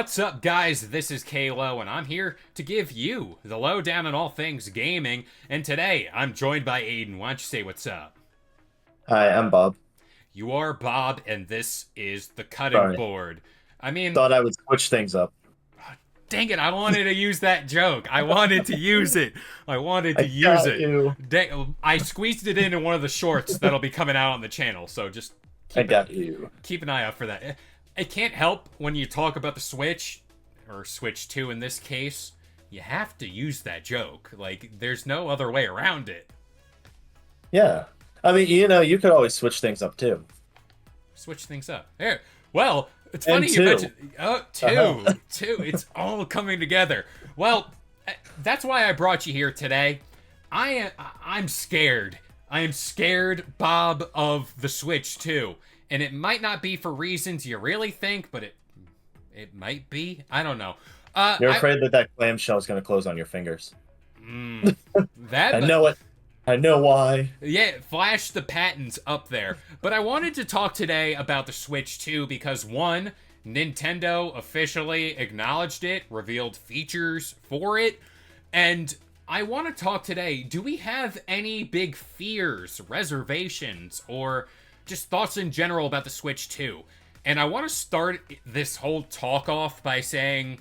What's up, guys? This is Kalo, and I'm here to give you the lowdown on all things gaming. And today, I'm joined by Aiden. Why don't you say what's up? Hi, I'm Bob. You are Bob, and this is the cutting Sorry. board. I mean, Thought I would switch things up. dang it, I wanted to use that joke. I wanted to use it. I wanted to I use got it. you. I squeezed it in one of the shorts that'll be coming out on the channel, so just I keep it got you. keep an eye out for that. It can't help when you talk about the Switch, or Switch 2 in this case, you have to use that joke. Like, there's no other way around it. Yeah. I mean, you could always switch things up too. Switch things up. There. Well, it's And funny you two. mentioned. Oh, Uh-huh. two. It's all coming together. Well, that's why I brought you here today. I'm scared. I am scared, Bob, of the Switch 2. And it might not be for reasons you really think, but it might be. I don't know. You're I afraid that that clamshell is going to close on your fingers. mm, that, I but know it. I know why. yeah, flash the patents up there. But I wanted to talk today about the Switch 2 because one, Nintendo officially acknowledged it, revealed features for it, and I want to talk today. Do we have any big fears, reservations, or just thoughts in general about the Switch 2? And I want to start this whole talk off by saying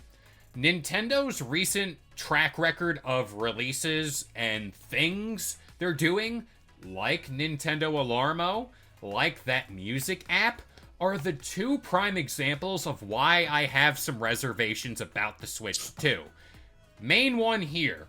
Nintendo's recent track record of releases and things they're doing, like Nintendo Alarmo, like that music app, are the two prime examples of why I have some reservations about the Switch 2. Main one here,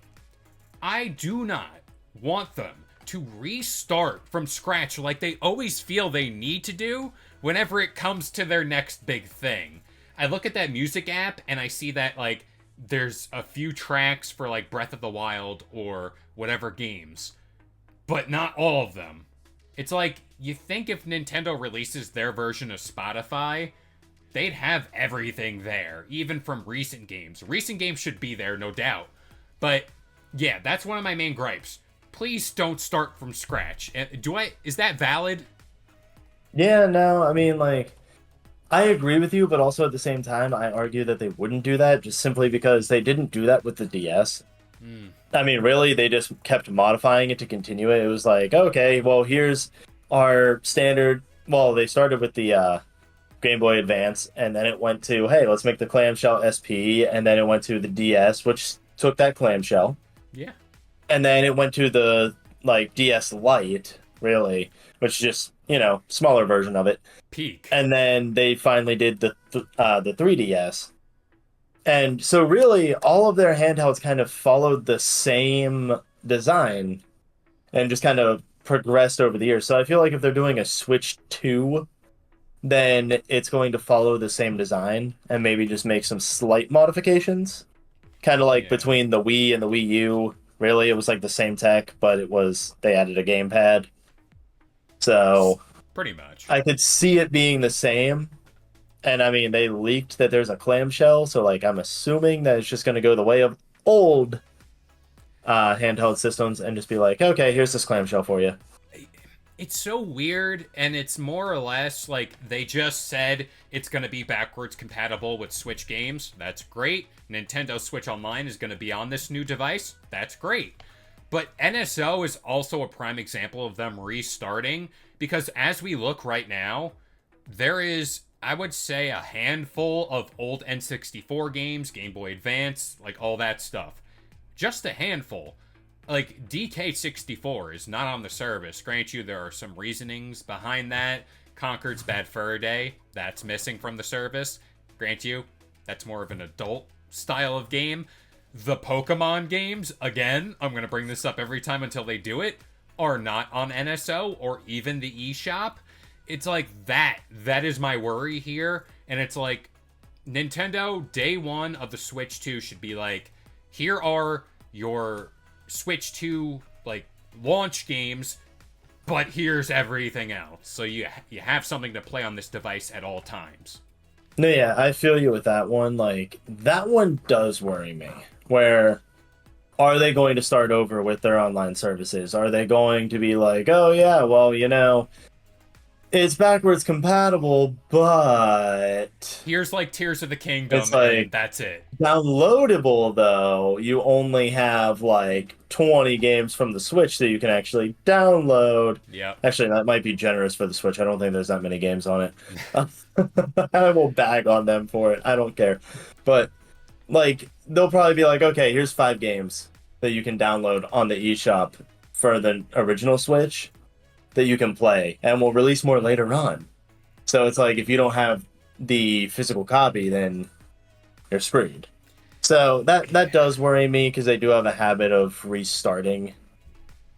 I do not want them to restart from scratch like they always feel they need to do whenever it comes to their next big thing. I look at that music app and I see that, like, there's a few tracks for, like, Breath of the Wild or whatever games, but not all of them. It's like, you think if Nintendo releases their version of Spotify, they'd have everything there, even from recent games. Recent games should be there, no doubt. But yeah, that's one of my main gripes. Please don't start from scratch. Is that valid? Yeah, no, I mean, like, I agree with you, but also at the same time, I argue that they wouldn't do that just simply because they didn't do that with the DS. Hmm. I mean, really, they just kept modifying it to continue it. It was like, okay, well, here's our standard. Well, they started with the Game Boy Advance, and then it went to, hey, let's make the clamshell SP, and then it went to the DS, which took that clamshell, Yeah. and then it went to the like DS Lite, really, which is just smaller version of it, Peak. and then they finally did the 3DS. And so, really, all of their handhelds kind of followed the same design and just kind of progressed over the years. So, I feel like if they're doing a Switch 2, then it's going to follow the same design and maybe just make some slight modifications. Kind of like Yeah. between the Wii and the Wii U. Really, it was like the same tech, but they added a gamepad. So, Pretty much. I could see it being the same. And I mean, they leaked that there's a clamshell, so like I'm assuming that it's just going to go the way of old handheld systems and just be like, okay, here's this clamshell for you. It's so weird, and it's more or less like they just said it's going to be backwards compatible with Switch games. That's great. Nintendo Switch Online is going to be on this new device. That's great. But NSO is also a prime example of them restarting because as we look right now, there is, I would say, a handful of old N64 games, Game Boy Advance, like all that stuff. Just a handful. Like, DK64 is not on the service. Grant you, there are some reasonings behind that. Concord's Bad Fur Day, that's missing from the service. Grant you, that's more of an adult style of game. The Pokemon games, again, I'm going to bring this up every time until they do it, are not on NSO or even the eShop. It's like that. That is my worry here. And it's like, Nintendo, day one of the Switch 2 should be like, here are your Switch 2 like launch games, but here's everything else. So you have something to play on this device at all times. No, yeah, I feel you with that one. Like, that one does worry me. Where are they going to start over with their online services? Are they going to be like, oh, yeah, well, it's backwards compatible, but Here's like Tears of the it's Kingdom, and like that's it. downloadable though. You only have like 20 games from the Switch that you can actually download. Yep. Actually, that might be generous for the Switch. I don't think there's that many games on it. I will bag on them for it. I don't care. But like they'll probably be like, okay, here's 5 games that you can download on the eShop for the original Switch that you can play, and we'll release more later on. So it's like if you don't have the physical copy, then you're screwed. So that does worry me because they do have a habit of restarting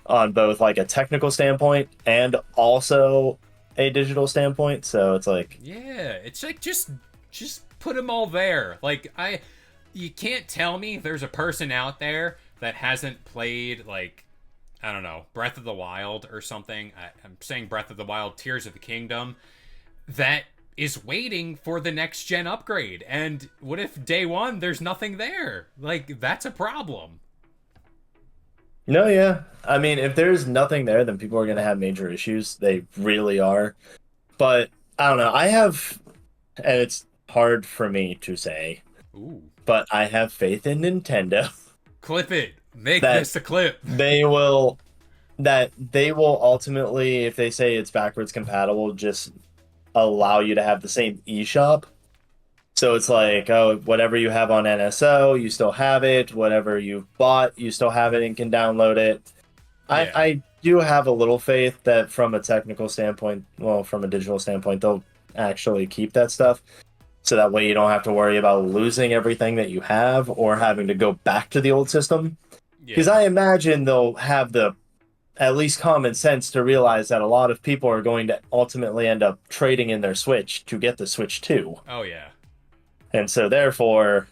on both like a technical standpoint and also a digital standpoint. So it's like, Yeah, it's like just put them all there. Like you can't tell me there's a person out there that hasn't played like I don't know, Breath of the Wild or something. I'm saying Breath of the Wild, Tears of the Kingdom, that is waiting for the next gen upgrade. And what if day one there's nothing there? Like that's a problem. no, yeah. I mean, if there's nothing there, then people are going to have major issues. They really are. But I don't know. I have, and it's hard for me to say, Ooh. but I have faith in Nintendo Clip it. Make that this a clip. they will they will ultimately, if they say it's backwards compatible, just allow you to have the same eShop. So it's like, oh, whatever you have on NSO, you still have it. Whatever you bought, you still have it and can download it. Yeah. I do have a little faith that from a technical standpoint, well, from a digital standpoint, they'll actually keep that stuff. So that way you don't have to worry about losing everything that you have or having to go back to the old system. Because Yeah. I imagine they'll have the at least common sense to realize that a lot of people are going to ultimately end up trading in their Switch to get the Switch 2. Oh yeah. And so therefore,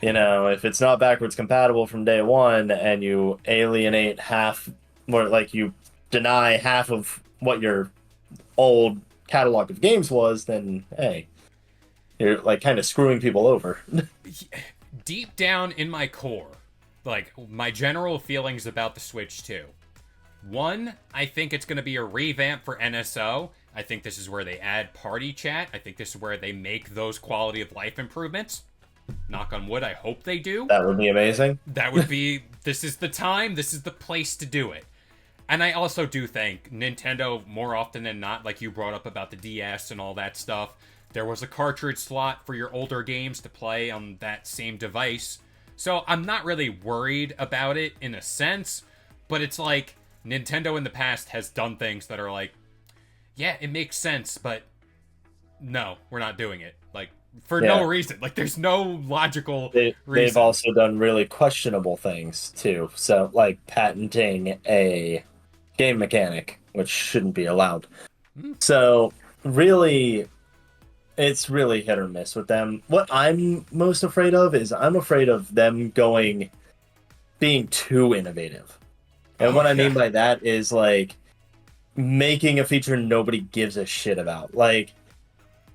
if it's not backwards compatible from day one and you alienate half, or like you deny half of what your old catalog of games was, then hey, you're like kind of screwing people over. Deep down in my core, like my general feelings about the Switch 2. One, I think it's going to be a revamp for NSO. I think this is where they add party chat. I think this is where they make those quality of life improvements. Knock on wood, I hope they do. That would be amazing. That would be, this is the time, this is the place to do it. And I also do think Nintendo, more often than not, like you brought up about the DS and all that stuff, there was a cartridge slot for your older games to play on that same device. So I'm not really worried about it in a sense, but it's like Nintendo in the past has done things that are like, yeah, it makes sense, but no, we're not doing it. Like, for no Yeah. reason. Like, there's no logical They've reason. also done really questionable things too. So, like patenting a game mechanic, which shouldn't be allowed. So, really, it's really hit or miss with them. What I'm most afraid of is I'm afraid of them being too innovative. And Oh, what I yeah. mean by that is like making a feature nobody gives a shit about. Like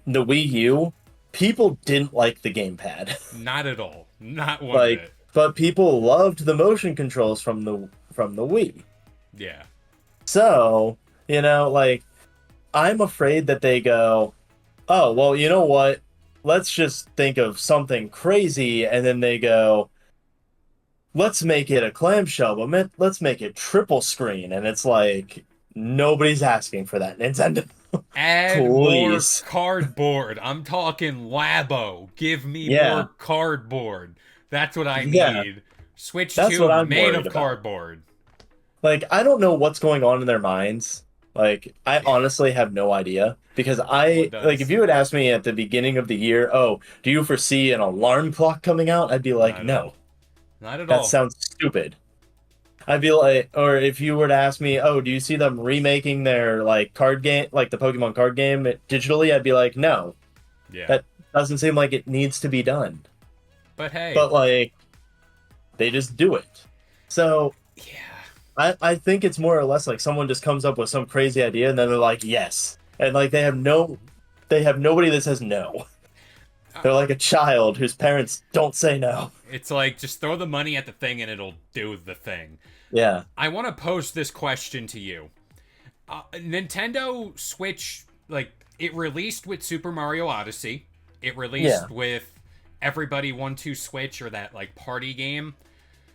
the Wii U, people didn't like the gamepad. Not at all. Not one Like, bit. but people loved the motion controls from the Wii. Yeah. So, like I'm afraid that they go, "Oh, well, you know what? Let's just think of something crazy," and then they go, "Let's make it a clamshell, but let's make it triple screen." And it's like nobody's asking for that, Nintendo. Add more Please. cardboard. I'm talking Labo. Give me Yeah. more cardboard. That's what I Yeah. need. Switch That's 2 what I'm made worried of about. cardboard. Like, I don't know what's going on in their minds. Like, I honestly have no idea. Because No one like, if does. you had asked me at the beginning of the year, oh, do you foresee an alarm clock coming out? I'd be like, Not at no, all. Not at that all. sounds stupid. I'd be like, or if you were to ask me, oh, do you see them remaking their, like, card game, like the Pokemon card game digitally? I'd be like, no, Yeah. that doesn't seem like it needs to be done. But hey. But, like, they just do it. So, Yeah. I think it's more or less like someone just comes up with some crazy idea and then they're like, yes. And like they have nobody that says no. They're like a child whose parents don't say no. It's like, just throw the money at the thing and it'll do the thing. Yeah. I want to pose this question to you. Nintendo Switch, like, it released with Super Mario Odyssey. It Yeah, released with Everybody 1-2 Switch, or that, like, party game.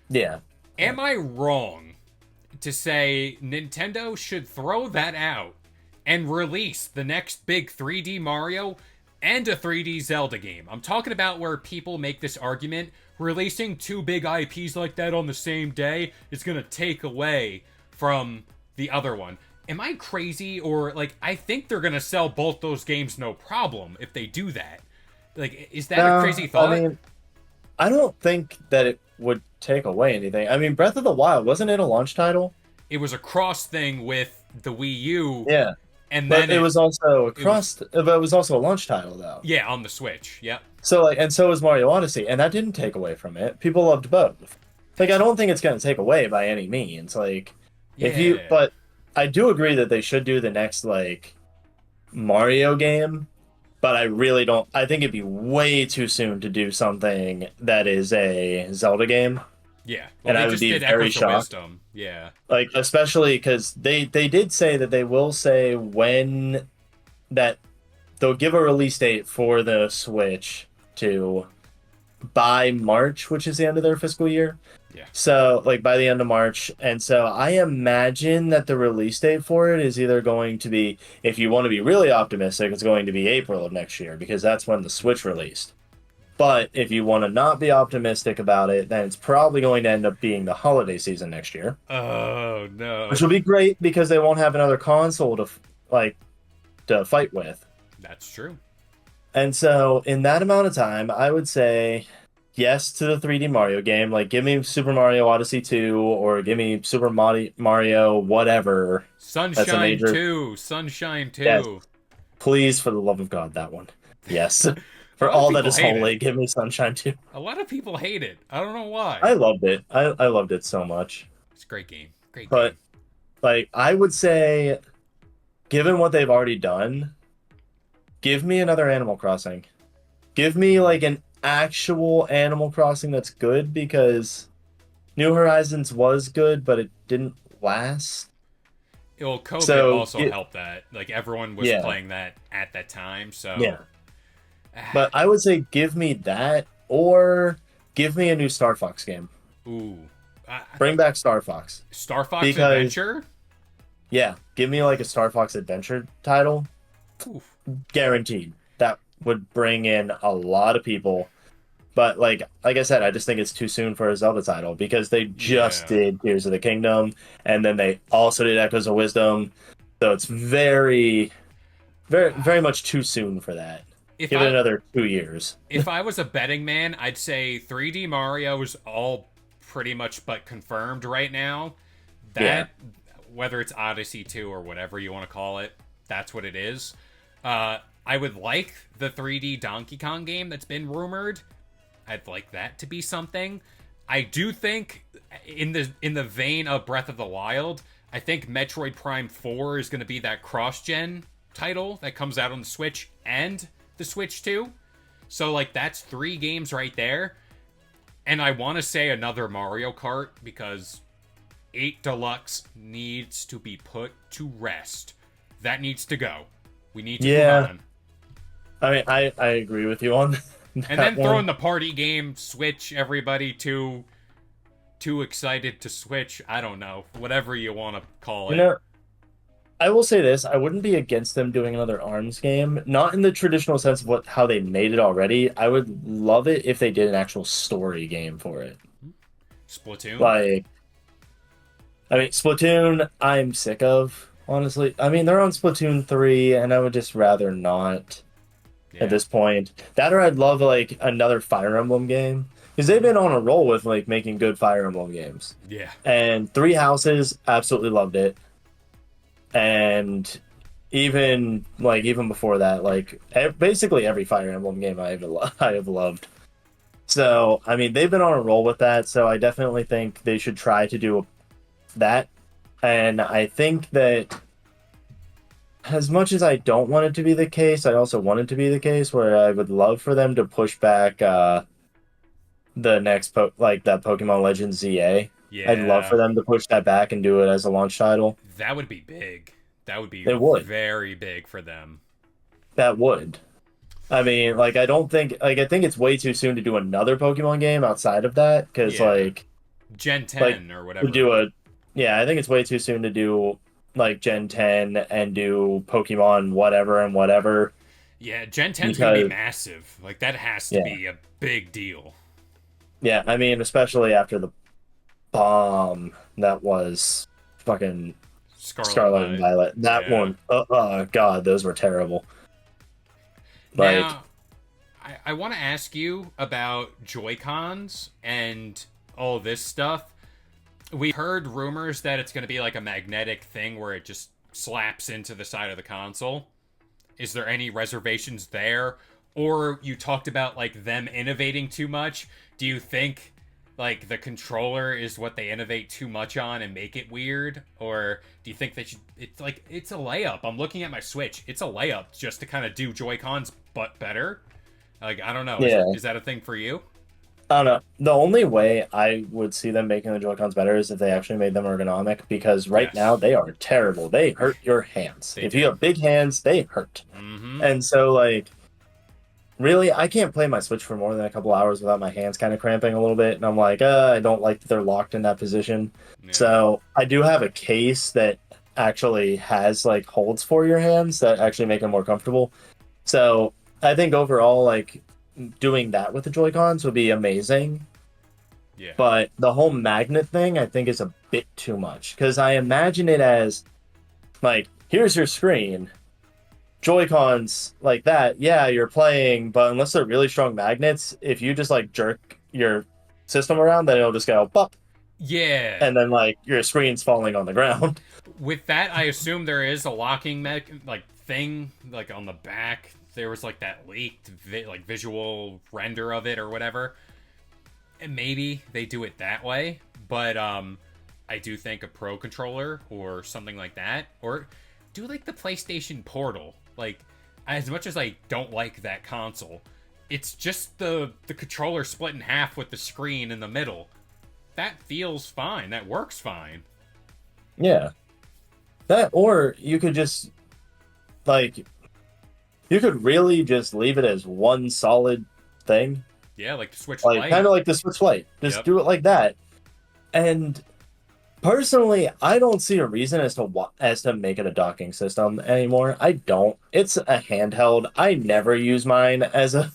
yeah, yeah. Am I wrong to say Nintendo should throw that out and release the next big 3D Mario and a 3D Zelda game? I'm talking about where people make this argument releasing two big IPs like that on the same day is going to take away from the other one. Am I crazy? Or, like, I think they're going to sell both those games no problem if they do that. Like, is that a crazy I thought? mean, I don't think that it would take away anything. I mean, Breath of the Wild, wasn't it a launch title? It was a cross thing with the Wii U, Yeah, and but then it was also it was but it was also a launch title though. yeah, on the Switch. Yep. So like, and so was Mario Odyssey, and that didn't take away from it. People loved both. Like, I don't think it's gonna take away by any means. Like, if you, Yeah. but I do agree that they should do the next like Mario game. But I really don't. I think it'd be way too soon to do something that is a Zelda game, Yeah. Well, and they I would just be did very Echoes of shocked. Wisdom. Yeah. Like, especially because they did say that they will say when that they'll give a release date for the Switch to by March, which is the end of their fiscal year. Yeah. So, like, by the end of March. And so I imagine that the release date for it is either going to be, if you want to be really optimistic, it's going to be April of next year because that's when the Switch released. But if you want to not be optimistic about it, then it's probably going to end up being the holiday season next year, Oh which no. will be great because they won't have another console like to fight with. That's true. And so, in that amount of time, I would say yes to the 3D Mario game. Like, give me Super Mario Odyssey 2 or give me Mario whatever. That's a Sunshine major. 2. Sunshine Yes, 2. please, for the love of God, that one. Yes. A For lot of all that people is hate it. holy, give me Sunshine 2. A lot of people hate it. I don't know why. I loved it. I loved it so much. It's a great game. Great But, game. like, I would say, given what they've already done, give me another Animal Crossing. Give me, like, an actual Animal Crossing that's good because New Horizons was good, but it didn't last. Well, COVID So, also helped that. Like, everyone was yeah, playing that at that time, yeah. so. But I would say give me that or give me a new Star Fox game. Ooh. Uh, Bring back Star Fox. Star Fox Because, Adventure? yeah, give me like a Star Fox adventure title. Oof. Guaranteed. That would bring in a lot of people. But like I said, I just think it's too soon for a Zelda title because they just Yeah. did Tears of the Kingdom and then they also did Echoes of Wisdom. So it's very much too soon for that. If Give it I another 2 years. if I was a betting man, I'd say 3D Mario is all pretty much but confirmed right now. Yeah. That whether it's Odyssey 2 or whatever you want to call it, that's what it is. I would like the 3D Donkey Kong game that's been rumored. I'd like that to be something. I do think in the vein of Breath of the Wild, I think Metroid Prime 4 is going to be that cross-gen title that comes out on the Switch and the Switch 2. So like that's 3 games right there. And I want to say another Mario Kart because 8 Deluxe needs to be put to rest. That needs to go. We need to move Yeah. on. I mean, I agree with you on And that then throw in one. the party game, Switch everybody too excited to switch. I don't know. Whatever you want to call You it. know, I will say this, I wouldn't be against them doing another ARMS game, not in the traditional sense of how they made it already. I would love it if they did an actual story game for it. Splatoon? Like, I mean, Splatoon, I'm sick of, honestly. I mean, they're on Splatoon 3, and I would just rather not at Yeah. this point. That or I'd love, like, another Fire Emblem game. Because they've been on a roll with, like, making good Fire Emblem games. Yeah. And Three Houses, absolutely loved it. And even before that, like, basically every Fire Emblem game I have loved. So, I mean, they've been on a roll with that, so I definitely think they should try to do that. And I think that as much as I don't want it to be the case, I also want it to be the case where I would love for them to push back the next like that Pokemon Legends ZA. I'd love Yeah. for them to push that back and do it as a launch title. That would be big. That would be It would. very big for them. That would. I mean, like, I don't think, like, I think it's way too soon to do another Pokemon game outside of that, because, Yeah. Gen like, 10 or to whatever. do a, yeah, I think it's way too soon to do, like, Gen 10 and do Pokemon whatever and whatever, Yeah, Gen 10's going to be because, massive. Like, that has to yeah, be a big deal. yeah, I mean, especially after the bomb that was fucking Scarlet and Scarlet and Violet. Violet. That Yeah. one, God, those were terrible. Like, Now, I want to ask you about Joy-Cons and all this stuff. We heard rumors that it's going to be like a magnetic thing where it just slaps into the side of the console. Is there any reservations there? Or you talked about like them innovating too much. Do you think like the controller is what they innovate too much on and make it weird? Or do you think that it's like it's a layup? I'm looking at my Switch. It's a layup just to kind of do Joy-Cons but better. Like I don't know. yeah, Is that a thing for you? I don't know. The only way I would see them making the Joy-Cons better is if they actually made them ergonomic, because right now Yes, they are terrible. They hurt your hands. they If you do. have big hands, they hurt. Mm-hmm. And so, like, really, I can't play my Switch for more than a couple hours without my hands kind of cramping a little bit. And I'm like, I don't like that they're locked in that position. Yeah. So I do have a case that actually has like holds for your hands that actually make them more comfortable. So I think overall, like, doing that with the Joy-Cons would be amazing. Yeah. But the whole magnet thing, I think, is a bit too much, because I imagine it as like, here's your screen, Joy-Cons like that. Yeah, you're playing, but unless they're really strong magnets, if you just like jerk your system around, then it'll just go pop, Yeah. and then like your screen's falling on the ground. With that, I assume there is a locking like thing like on the back. There was like that leaked like visual render of it or whatever. And maybe they do it that way, but I do think a Pro controller or something like that, or do like the PlayStation Portal. Like, as much as I don't like that console, it's just the controller split in half with the screen in the middle. That feels fine. That works fine. Yeah, that, or you could just like, you could really just leave it as one solid thing, Yeah, like the Switch like kind Lite. of like the Switch Lite. Just Yep. do it like that. And personally, I don't see a reason as to make it a docking system anymore. I don't. It's a handheld. I never use mine as a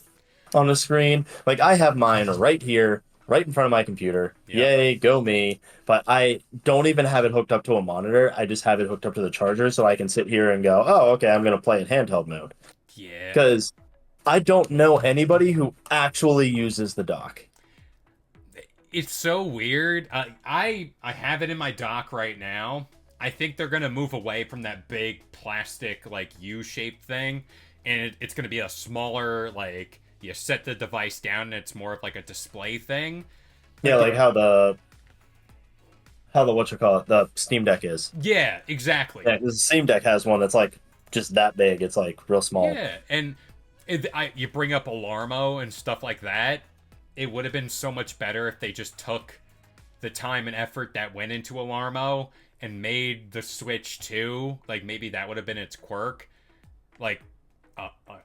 on a screen. Like, I have mine right here, right in front of my computer. Yep. Yay, go me. But I don't even have it hooked up to a monitor. I just have it hooked up to the charger so I can sit here and go, "Oh, okay, I'm going to play in handheld mode." Yeah. Cuz I don't know anybody who actually uses the dock. It's so weird. I have it in my dock right now. I think they're gonna move away from that big plastic like U-shaped thing, and it's gonna be a smaller like you set the device down and it's more of like a display thing. Yeah, Like like how the what you call it, the Steam Deck is. yeah, exactly. Yeah, 'cause the Steam Deck has one that's like just that big. It's like real small. Yeah, and you bring up Alarmo and stuff like that. It would have been so much better if they just took the time and effort that went into Alarmo and made the Switch 2. Like, maybe that would have been its quirk. Like,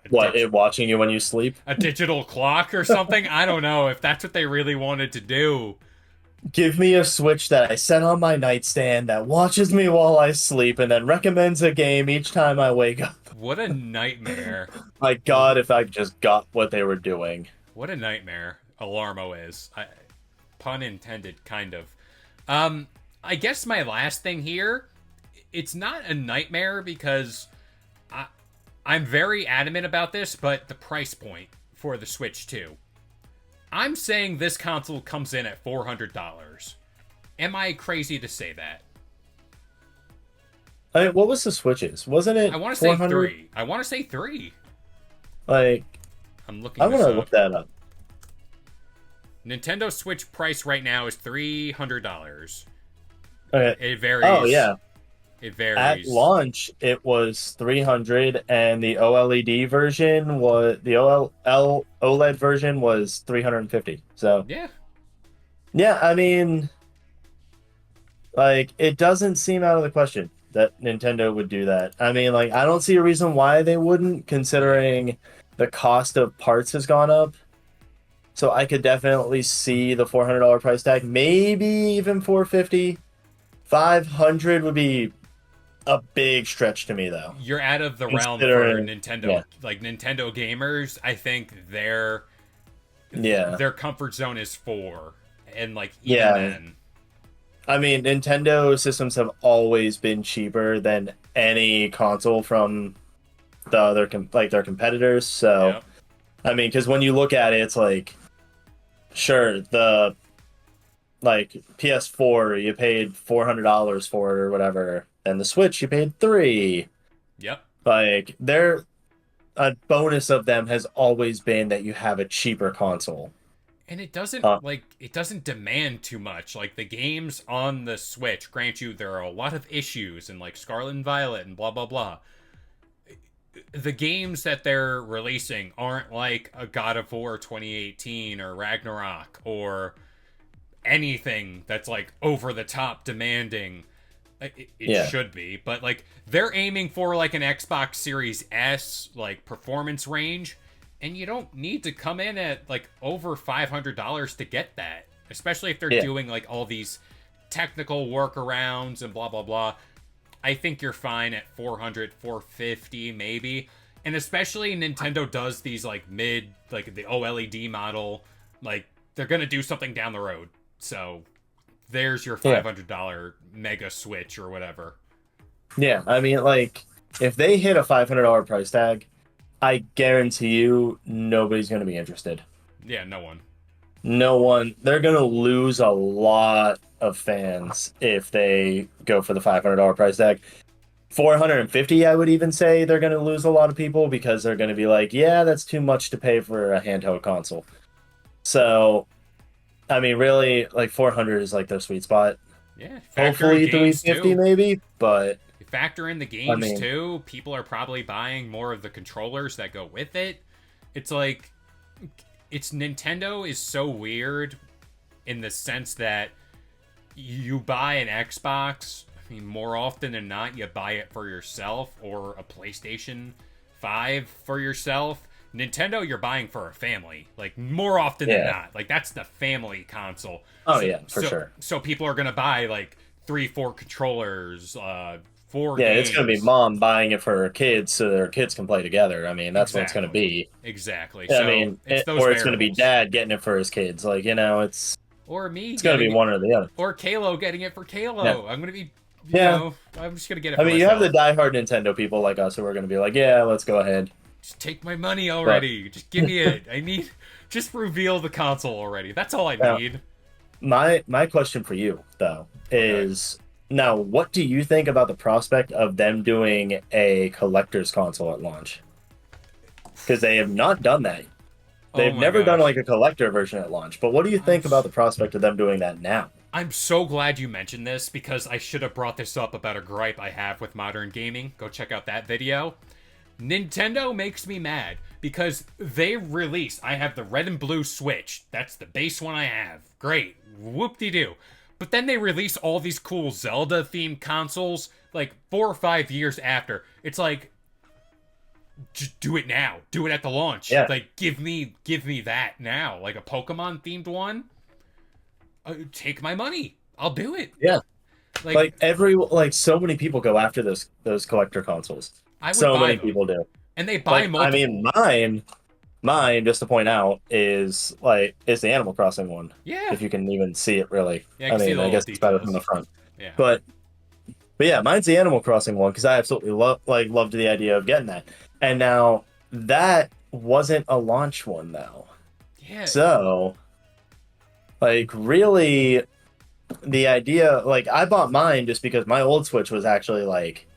What, it watching you when you sleep? a digital clock or something? I don't know if that's what they really wanted to do. Give me a Switch that I set on my nightstand that watches me while I sleep and then recommends a game each time I wake up. What a nightmare. My God, if I just got what they were doing. What a nightmare Alarmo is. Pun intended, kind of. I guess my last thing here, it's not a nightmare because I'm very adamant about this, but the price point for the Switch 2. I'm saying this console comes in at $400. Am I crazy to say that? I mean, what was the Switches? Wasn't it I want to say 400? 3. I want to say 3. Like, I'm looking I'm this gonna up. look that up. Nintendo Switch price right now is $300. Okay. It varies. Oh yeah. It At varies. launch, it was 300, and the OLED version was the OLED version was 350. So Yeah. yeah, I mean, like, it doesn't seem out of the question. that Nintendo would do that. I mean, like, I don't see a reason why they wouldn't, considering the cost of parts has gone up. So I could definitely see the $400 price tag, maybe even 450. 500 would be a big stretch to me, though. You're out of the realm for Considering, Nintendo. yeah, Like Nintendo gamers, I think yeah, their comfort zone is 4, and like even yeah. then, I mean, Nintendo systems have always been cheaper than any console from the other like their competitors. So, yep, I mean, because when you look at it, it's like, sure, the like PS4 you paid $400 for it or whatever, and the Switch you paid three. yep. Like, they're a bonus of them has always been that you have a cheaper console. And Uh, it doesn't demand too much. Like the games on the Switch, grant you there are a lot of issues and like Scarlet and Violet and blah blah blah. The games that they're releasing aren't like a God of War 2018 or Ragnarok or anything that's like over the top demanding. It yeah, should be, but like they're aiming for like an Xbox Series S like performance range, and you don't need to come in at like over $500 to get that, especially if they're yeah, doing like all these technical workarounds and blah blah blah. I think you're fine at 400, 450 maybe. And especially Nintendo does these like like the OLED model, like they're going to do something down the road. So there's your yeah, $500 Mega Switch or whatever. yeah. I mean, like, if they hit a $500 price tag, I guarantee you nobody's going to be interested. Yeah, no one. No one. They're going to lose a lot of fans if they go for the $500 price tag. 450, I would even say they're going to lose a lot of people because they're going to be like, yeah, that's too much to pay for a handheld console. So, I mean, really, like 400 is like their sweet spot. Yeah, factor in Hopefully games 350 too. maybe, but Factor in the I games mean, too. People are probably buying more of the controllers that go with it. It's like it's Nintendo is so weird in the sense that you buy an Xbox, I mean, more often than not, you buy it for yourself or a PlayStation 5 for yourself. Nintendo, you're buying for a family, like more often than yeah. not. Like that's the family console. Oh So, yeah, for so, sure. so people are gonna buy like 3, 4 controllers, 4 Yeah, it's going to be games. mom buying it for her kids so their kids can play together. I mean, that's what it's going to Exactly, be. exactly. I So mean, it's those or it's going to be variables, dad getting it for his kids. Like, or me it's going to be getting one or the other. or Kalo getting it for Yeah. Kalo. I'm gonna be, Yeah. I'm just gonna get it I for mean, you have the myself. diehard Nintendo people like us who are going to be like, yeah, let's go ahead. Just take my money But already. Just give me it. I need. Just reveal the console already. That's all I now, need. my question for you though Okay. is now, what do you think about the prospect of them doing a collector's console at launch? Because they have not done that. Oh They've my never done gosh. like a collector version at launch. But what do you I'm think about s- the prospect of them doing that now? I'm so glad you mentioned this because I should have brought this up about a gripe I have with modern gaming. Go check out that video. Nintendo makes me mad because they release. I have the red and blue Switch. That's the base one I have. Great. Whoop de doo. But then they release all these cool Zelda themed consoles like 4 or 5 years after. It's like, just do it now. Do it at the launch. Yeah, Like, give me that now. Like a Pokemon themed one. Take my money. I'll do it. yeah. Like, Like so many people go after those collector consoles. I would So buy many them. people do. And they buy Like, I mean, multiple. mine, just to point out, is the Animal Crossing one. Yeah. If you can even see it, really. Yeah, I I can see mean, the I little guess it's better from details. the front. Yeah. But yeah, mine's the Animal Crossing one because I absolutely loved the idea of getting that. And now that wasn't a launch one though. Yeah. So, like, really, the idea, like, I bought mine just because my old Switch was actually like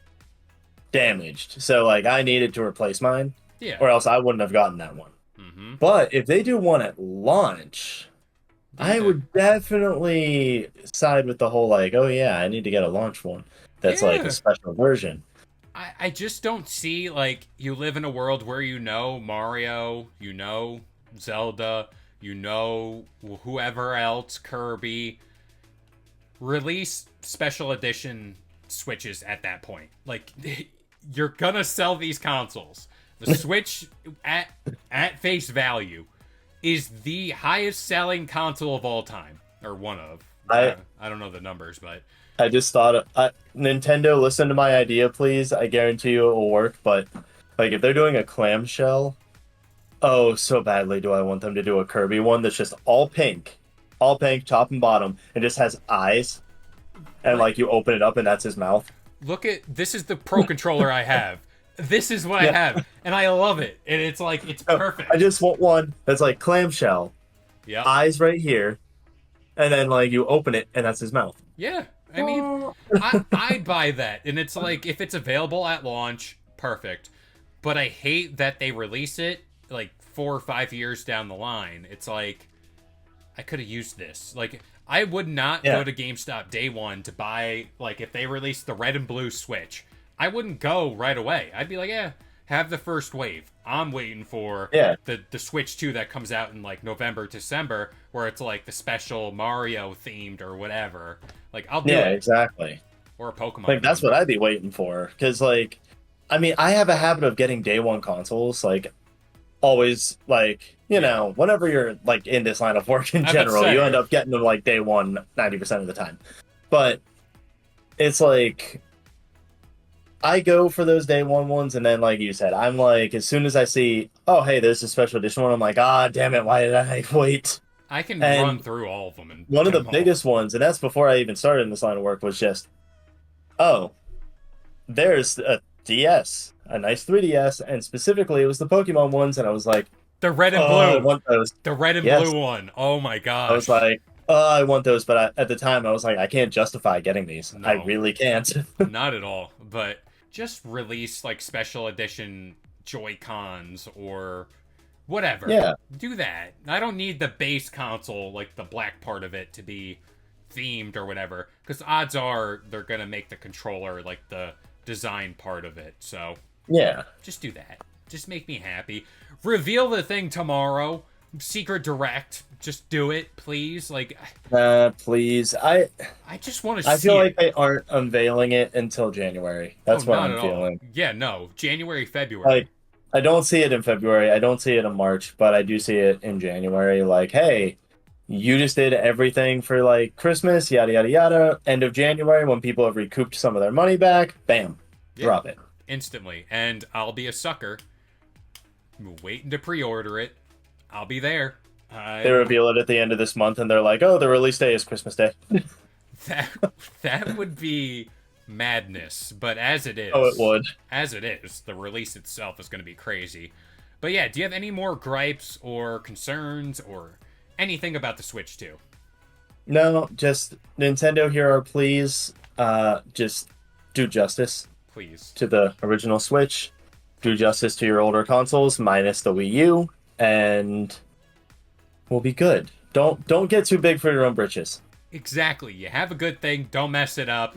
damaged. So, like, I needed to replace mine, Yeah. or else I wouldn't have gotten that one. Mm-hmm. But if they do one at launch, I Yeah. would definitely side with the whole, like, oh yeah, I need to get a launch one that's like a Yeah. special version. I just don't see, like, you live in a world where you know Mario, you know Zelda, you know whoever else, Kirby. Release special edition Switches at that point. Like, you're gonna sell these consoles. The Switch, at face value, is the highest selling console of all time, or one of. I don't know the numbers, but I just thought, Nintendo, listen to my idea, please. I guarantee you it will work. But like, if they're doing a clamshell, oh, so badly do I want them to do a Kirby one that's just all pink, top and bottom, and just has eyes, and like you open it up and that's his mouth. Look at this is the Pro controller I have. This is what I have, and I love it. And it's like it's perfect. I just want one that's like clamshell, eyes right here, and then like you open it and that's his mouth. Yeah, I mean, I'd buy that, and it's like if it's available at launch, perfect. But I hate that they release it like 4 or 5 years down the line. It's like I could have used this. Like I would not go to GameStop day one to buy, like, if they released the red and blue Switch. I wouldn't go right away. I'd be like, have the first wave. I'm waiting for the Switch 2 that comes out in like November, December, where it's like the special Mario themed or whatever. Like I'll do it. Exactly. Or a Pokemon. Like that's what I'd be waiting for. Because like, I mean, I have a habit of getting day one consoles. Like always, like, you know, whenever you're like in this line of work in general, you end up getting them like day one 90% of the time. But it's like I go for those day one ones, and then like you said, I'm like, as soon as I see, oh hey, there's a special edition one, I'm like, damn it, why did I wait? I can run through all of them. And one of the biggest ones, and that's before I even started in this line of work, was just, oh, there's a DS, a nice 3DS, and specifically it was the Pokemon ones, and I was like, the red and blue. I want those. The red and blue one. Oh my gosh. I was like, I want those, but at the time I was like, I can't justify getting these. No, I really can't. Not at all. But just release like special edition Joy-Cons or whatever. Yeah. Do that. I don't need the base console, like the black part of it, to be themed or whatever, because odds are they're gonna make the controller like the design part of it. So yeah, just do that. Just make me happy. Reveal the thing tomorrow. Secret Direct. Just do it, please. Like, please. I just want to see I feel like it. they aren't unveiling it until January. That's what I'm feeling. Yeah, no. January, February. Like, I don't see it in February. I don't see it in March, but I do see it in January. Like, hey, you just did everything for like Christmas, yada yada yada. End of January, when people have recouped some of their money back, bam, drop it instantly. And I'll be a sucker, waiting to pre-order it. I'll be there. They reveal it at the end of this month, and they're like, "Oh, the release day is Christmas Day." that would be madness. But as it is, it would. As it is, the release itself is going to be crazy. But yeah, do you have any more gripes or concerns or anything about the Switch 2? No, just Nintendo Hero, please. Just do justice, please, to the original Switch. Do justice to your older consoles, minus the Wii U, and we'll be good. Don't get too big for your own britches. Exactly. You have a good thing. Don't mess it up.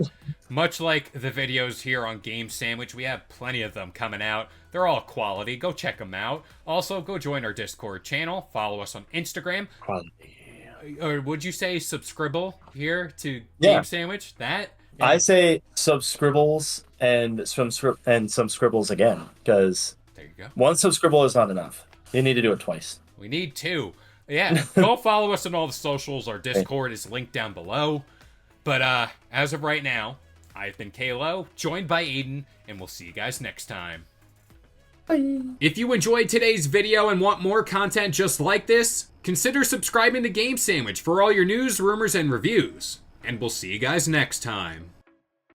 Much like the videos here on Game Sandwich, we have plenty of them coming out. They're all quality. Go check them out. Also, go join our Discord channel. Follow us on Instagram. Quality. Or would you say subscribble here to Game Sandwich? That? Yeah. I say subscribbles and some scribbles again, because there you go. One subscribble is not enough. You need to do it twice. We need 2. Yeah, go follow us on all the socials. Our Discord is linked down below. But as of right now, I've been Kalo, joined by Aiden, and we'll see you guys next time. Bye. If you enjoyed today's video and want more content just like this, consider subscribing to Game Sandwich for all your news, rumors, and reviews. And we'll see you guys next time.